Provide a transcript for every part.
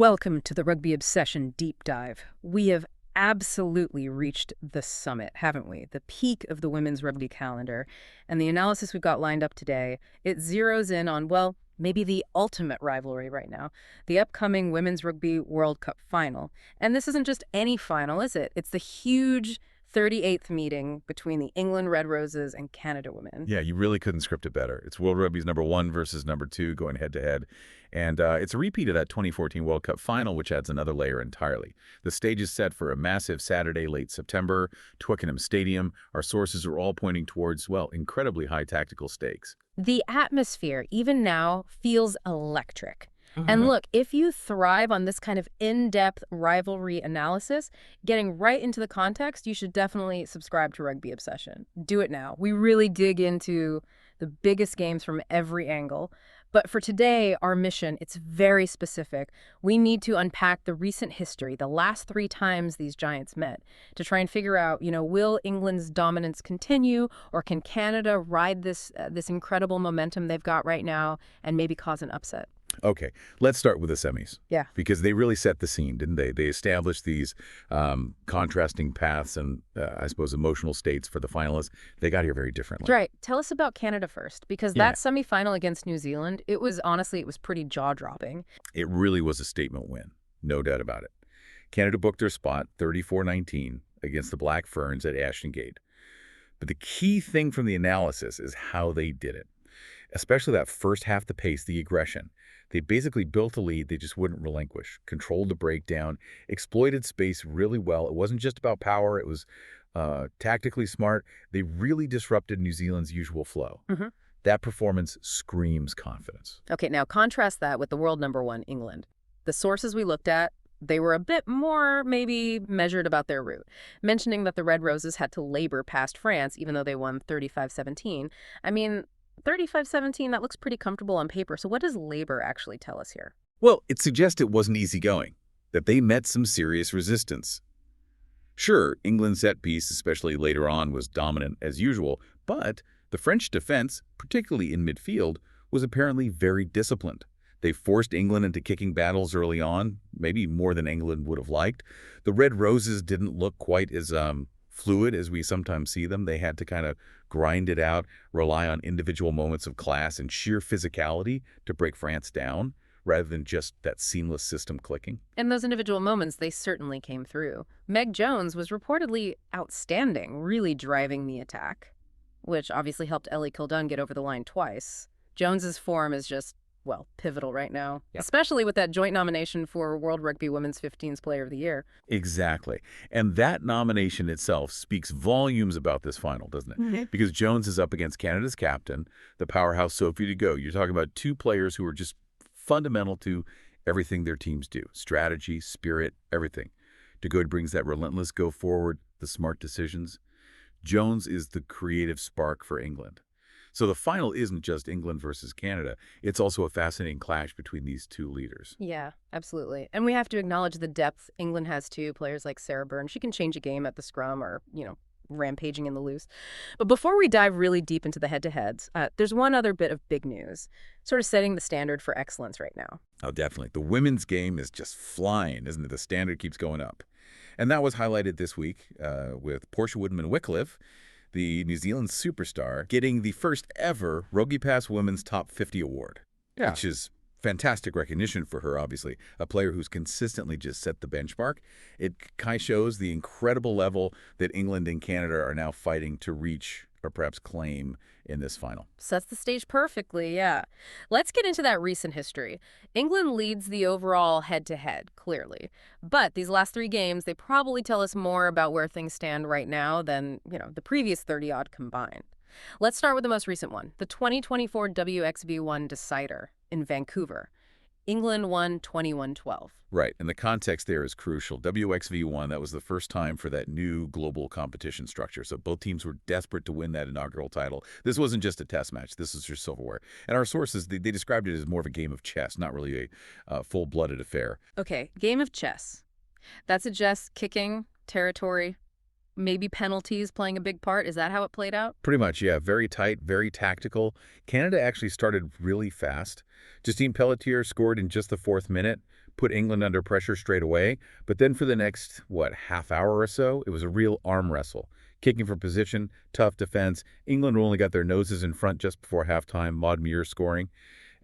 Welcome to the Rugby Obsession Deep Dive. We have absolutely reached the summit, haven't we? The peak of the women's rugby calendar. And the analysis we've got lined up today, it zeroes in on, well, maybe the ultimate rivalry right now, the upcoming Women's Rugby World Cup final. And this isn't just any final, is it? It's the huge 38th meeting between the England Red Roses and Canada women. Yeah, you really couldn't script it better. It's World Rugby's #1 versus #2 going head-to-head. And it's a repeat of that 2014 World Cup final, which adds another layer entirely. The stage is set for a massive Saturday, late September, Twickenham Stadium. Our sources are all pointing towards, well, incredibly high tactical stakes. The atmosphere, even now, feels electric. And look, if you thrive on this kind of in-depth rivalry analysis, getting right into the context, you should definitely subscribe to Rugby Obsession. Do it now. We really dig into the biggest games from every angle. But for today, our mission, it's very specific. We need to unpack the recent history, the last 3 times these giants met, to try and figure out, will England's dominance continue, or can Canada ride this incredible momentum they've got right now and maybe cause an upset? Okay, let's start with the semis. Yeah. Because they really set the scene, didn't they? They established these contrasting paths and, I suppose, emotional states for the finalists. They got here very differently. Right. Tell us about Canada first, because that semifinal against New Zealand, it was pretty jaw-dropping. It really was a statement win, no doubt about it. Canada booked their spot 34-19 against the Black Ferns at Ashton Gate. But the key thing from the analysis is how they did it, especially that first half, the pace, the aggression. They basically built a lead they just wouldn't relinquish, controlled the breakdown, exploited space really well. It wasn't just about power. It was tactically smart. They really disrupted New Zealand's usual flow. That performance screams confidence. Okay, now contrast that with the world #1, England. The sources we looked at, they were a bit more maybe measured about their route, mentioning that the Red Roses had to labor past France even though they won 35-17. I mean, 35-17, that looks pretty comfortable on paper. So what does labor actually tell us here? Well, it suggests it wasn't easy going, that they met some serious resistance. Sure, England's set piece, especially later on, was dominant as usual, but the French defense, particularly in midfield, was apparently very disciplined. They forced England into kicking battles early on, maybe more than England would have liked. The Red Roses didn't look quite as fluid as we sometimes see them. They had to kind of grind it out, rely on individual moments of class and sheer physicality to break France down, rather than just that seamless system clicking. And those individual moments, they certainly came through. Meg Jones was reportedly outstanding, really driving the attack, which obviously helped Ellie Kildunne get over the line twice. Jones's form is just, well, pivotal right now, especially with that joint nomination for World Rugby Women's 15s Player of the Year. Exactly. And that nomination itself speaks volumes about this final, doesn't it? Because Jones is up against Canada's captain, the powerhouse Sophie Goede. You're talking about 2 players who are just fundamental to everything their teams do. Strategy, spirit, everything. Goede brings that relentless go forward, the smart decisions. Jones is the creative spark for England. So the final isn't just England versus Canada. It's also a fascinating clash between these 2 leaders. Yeah, absolutely. And we have to acknowledge the depth England has too. Players like Sarah Byrne. She can change a game at the scrum or, rampaging in the loose. But before we dive really deep into the head-to-heads, there's one other bit of big news, sort of setting the standard for excellence right now. Oh, definitely. The women's game is just flying, isn't it? The standard keeps going up. And that was highlighted this week with Portia Woodman-Wycliffe, the New Zealand superstar, getting the first ever Rugby Pass Women's Top 50 award, which is fantastic recognition for her, obviously, a player who's consistently just set the benchmark. It kind of shows the incredible level that England and Canada are now fighting to reach or perhaps claim in this final. Sets the stage perfectly, yeah. Let's get into that recent history. England leads the overall head-to-head, clearly. But these last 3 games, they probably tell us more about where things stand right now than, the previous 30-odd combined. Let's start with the most recent one, the 2024 WXV1 decider in Vancouver. England won 21-12. Right, and the context there is crucial. WXV1, that was the first time for that new global competition structure. So both teams were desperate to win that inaugural title. This wasn't just a test match. This was for silverware. And our sources, they described it as more of a game of chess, not really a full-blooded affair. Okay, game of chess. That suggests kicking, territory, maybe penalties playing a big part. Is that how it played out? Pretty much, yeah. Very tight, very tactical. Canada actually started really fast. Justine Pelletier scored in just the 4th minute, put England under pressure straight away, but then for the next, half hour or so, it was a real arm wrestle. Kicking for position, tough defense. England only got their noses in front just before halftime, Maud Muir scoring.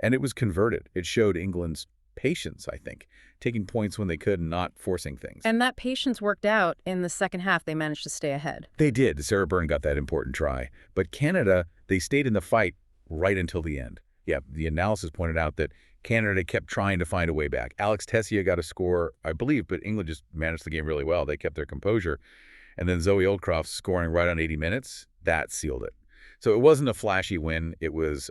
And it was converted. It showed England's patience, I think, taking points when they could and not forcing things. And that patience worked out. In the second half, they managed to stay ahead. They did. Sarah Byrne got that important try. But Canada, they stayed in the fight right until the end. Yeah, the analysis pointed out that Canada kept trying to find a way back. Alex Tessier got a score, I believe, but England just managed the game really well. They kept their composure. And then Zoe Oldcroft scoring right on 80 minutes, that sealed it. So it wasn't a flashy win. It was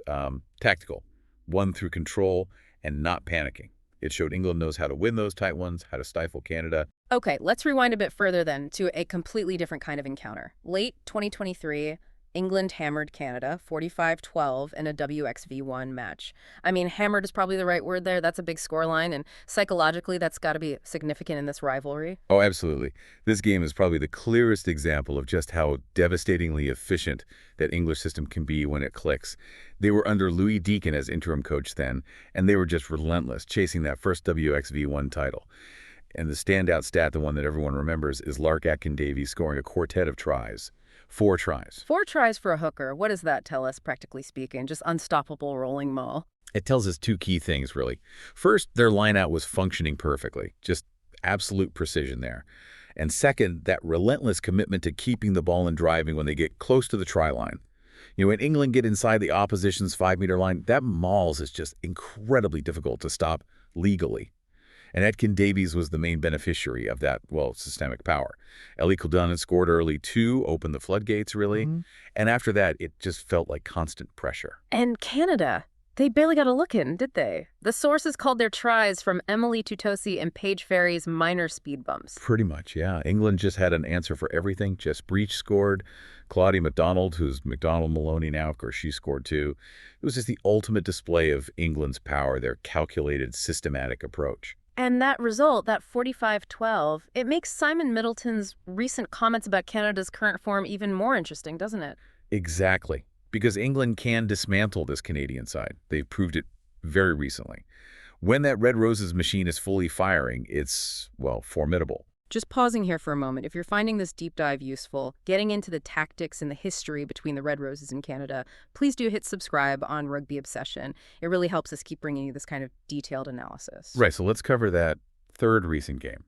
tactical, won through control and not panicking. It showed England knows how to win those tight ones, how to stifle Canada. Okay, let's rewind a bit further then to a completely different kind of encounter. Late 2023, England hammered Canada 45-12 in a WXV1 match. I mean, hammered is probably the right word there. That's a big scoreline, and psychologically, that's got to be significant in this rivalry. Oh, absolutely. This game is probably the clearest example of just how devastatingly efficient that English system can be when it clicks. They were under Louis Deakin as interim coach then, and they were just relentless, chasing that first WXV1 title. And the standout stat, the one that everyone remembers, is Lark Atkin-Davies scoring a quartet of tries. 4 tries. 4 tries for a hooker. What does that tell us, practically speaking? Just unstoppable rolling maul. It tells us 2 key things, really. First, their lineout was functioning perfectly. Just absolute precision there. And second, that relentless commitment to keeping the ball and driving when they get close to the try line. You know, when England get inside the opposition's 5-meter line, that mauls is just incredibly difficult to stop legally. And Atkin-Davies was the main beneficiary of that, systemic power. Ellie Kildunne scored early too, opened the floodgates, really. And after that, it just felt like constant pressure. And Canada, they barely got a look in, did they? The sources called their tries from Emily Tutosi and Paige Ferry's minor speed bumps. Pretty much, yeah. England just had an answer for everything. Jess Breach scored. Claudia MacDonald, who's MacDonald Maloney now, of course, she scored too. It was just the ultimate display of England's power, their calculated, systematic approach. And that result, that 45-12, it makes Simon Middleton's recent comments about Canada's current form even more interesting, doesn't it? Exactly. Because England can dismantle this Canadian side. They've proved it very recently. When that Red Roses machine is fully firing, it's, formidable. Just pausing here for a moment, if you're finding this deep dive useful, getting into the tactics and the history between the Red Roses and Canada, please do hit subscribe on Rugby Obsession. It really helps us keep bringing you this kind of detailed analysis. Right, so let's cover that third recent game.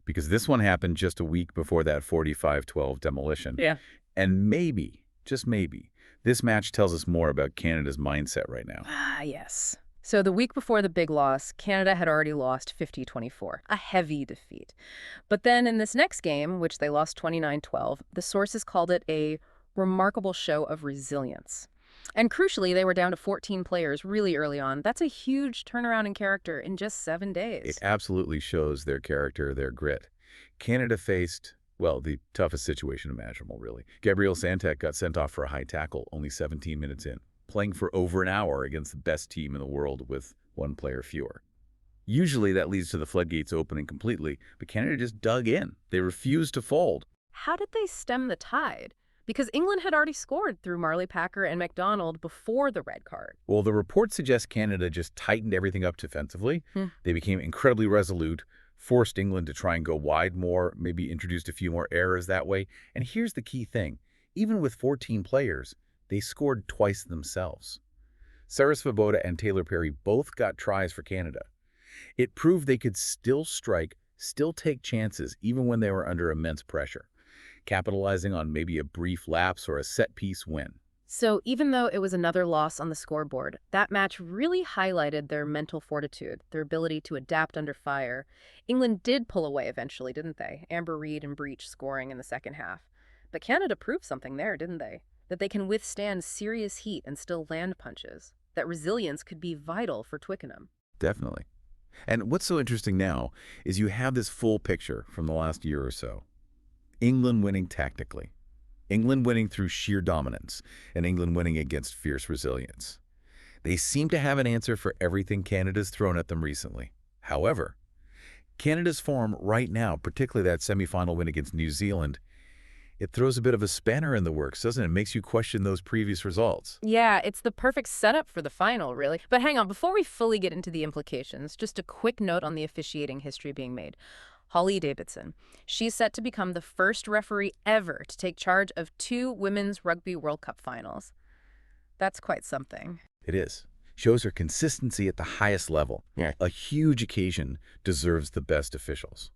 Because this one happened just a week before that 45-12 demolition. Yeah. And maybe, just maybe, this match tells us more about Canada's mindset right now. Ah, yes. So the week before the big loss, Canada had already lost 50-24, a heavy defeat. But then in this next game, which they lost 29-12, the sources called it a remarkable show of resilience. And crucially, they were down to 14 players really early on. That's a huge turnaround in character in just 7 days. It absolutely shows their character, their grit. Canada faced, the toughest situation imaginable, really. Gabriel Santek got sent off for a high tackle only 17 minutes in, playing for over an hour against the best team in the world with 1 player fewer. Usually that leads to the floodgates opening completely, but Canada just dug in. They refused to fold. How did they stem the tide? Because England had already scored through Marley Packer and MacDonald before the red card. Well, the report suggests Canada just tightened everything up defensively. They became incredibly resolute, forced England to try and go wide more, maybe introduced a few more errors that way. And here's the key thing. Even with 14 players, they scored twice themselves. Sarah Svoboda and Taylor Perry both got tries for Canada. It proved they could still strike, still take chances, even when they were under immense pressure, capitalizing on maybe a brief lapse or a set-piece win. So even though it was another loss on the scoreboard, that match really highlighted their mental fortitude, their ability to adapt under fire. England did pull away eventually, didn't they? Amber Reid and Breach scoring in the second half. But Canada proved something there, didn't they? That they can withstand serious heat and still land punches. That resilience could be vital for Twickenham. Definitely. And what's so interesting now is you have this full picture from the last year or so. England winning tactically. England winning through sheer dominance. And England winning against fierce resilience. They seem to have an answer for everything Canada's thrown at them recently. However, Canada's form right now, particularly that semifinal win against New Zealand, It throws a bit of a spanner in the works, doesn't it? It makes you question those previous results. Yeah, it's the perfect setup for the final, really. But hang on, before we fully get into the implications, just a quick note on the officiating history being made. Holly Davidson. She's set to become the first referee ever to take charge of 2 Women's Rugby World Cup finals. That's quite something. It is. Shows her consistency at the highest level. Yeah. A huge occasion deserves the best officials.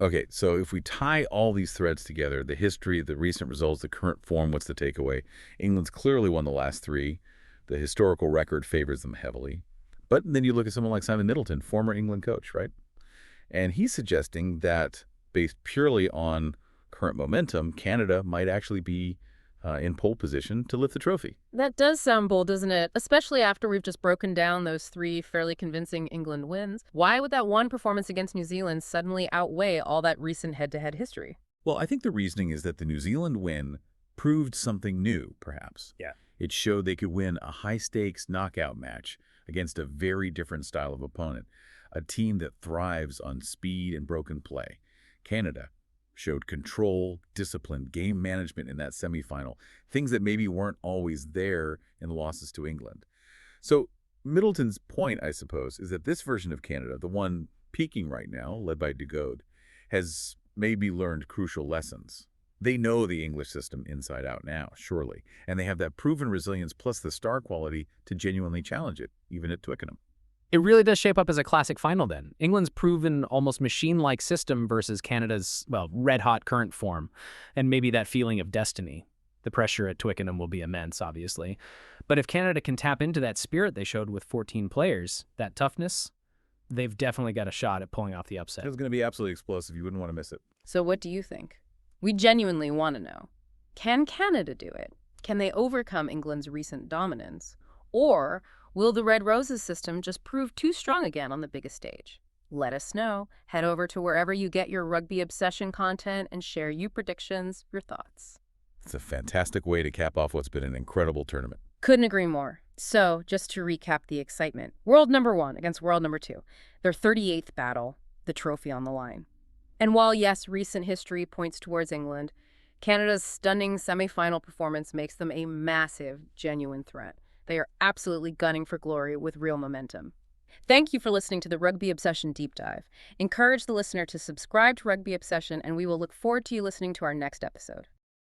Okay, so if we tie all these threads together, the history, the recent results, the current form, what's the takeaway? England's clearly won the last 3. The historical record favors them heavily. But then you look at someone like Simon Middleton, former England coach, right? And he's suggesting that based purely on current momentum, Canada might actually be in pole position to lift the trophy. That does sound bold, doesn't it? Especially after we've just broken down those 3 fairly convincing England wins. Why would that one performance against New Zealand suddenly outweigh all that recent head-to-head history? Well, I think the reasoning is that the New Zealand win proved something new, perhaps. Yeah. It showed they could win a high-stakes knockout match against a very different style of opponent, a team that thrives on speed and broken play. Canada showed control, discipline, game management in that semifinal, things that maybe weren't always there in the losses to England. So Middleton's point, I suppose, is that this version of Canada, the one peaking right now, led by Goede, has maybe learned crucial lessons. They know the English system inside out now, surely, and they have that proven resilience plus the star quality to genuinely challenge it, even at Twickenham. It really does shape up as a classic final then. England's proven almost machine-like system versus Canada's, well, red-hot current form, and maybe that feeling of destiny. The pressure at Twickenham will be immense, obviously. But if Canada can tap into that spirit they showed with 14 players, that toughness, they've definitely got a shot at pulling off the upset. It's going to be absolutely explosive. You wouldn't want to miss it. So what do you think? We genuinely want to know. Can Canada do it? Can they overcome England's recent dominance? Or will the Red Roses system just prove too strong again on the biggest stage? Let us know. Head over to wherever you get your rugby obsession content and share your predictions, your thoughts. It's a fantastic way to cap off what's been an incredible tournament. Couldn't agree more. So, just to recap the excitement. World number 1 against world number 2. Their 38th battle, the trophy on the line. And while, yes, recent history points towards England, Canada's stunning semifinal performance makes them a massive, genuine threat. They are absolutely gunning for glory with real momentum. Thank you for listening to the Rugby Obsession Deep Dive. Encourage the listener to subscribe to Rugby Obsession, and we will look forward to you listening to our next episode.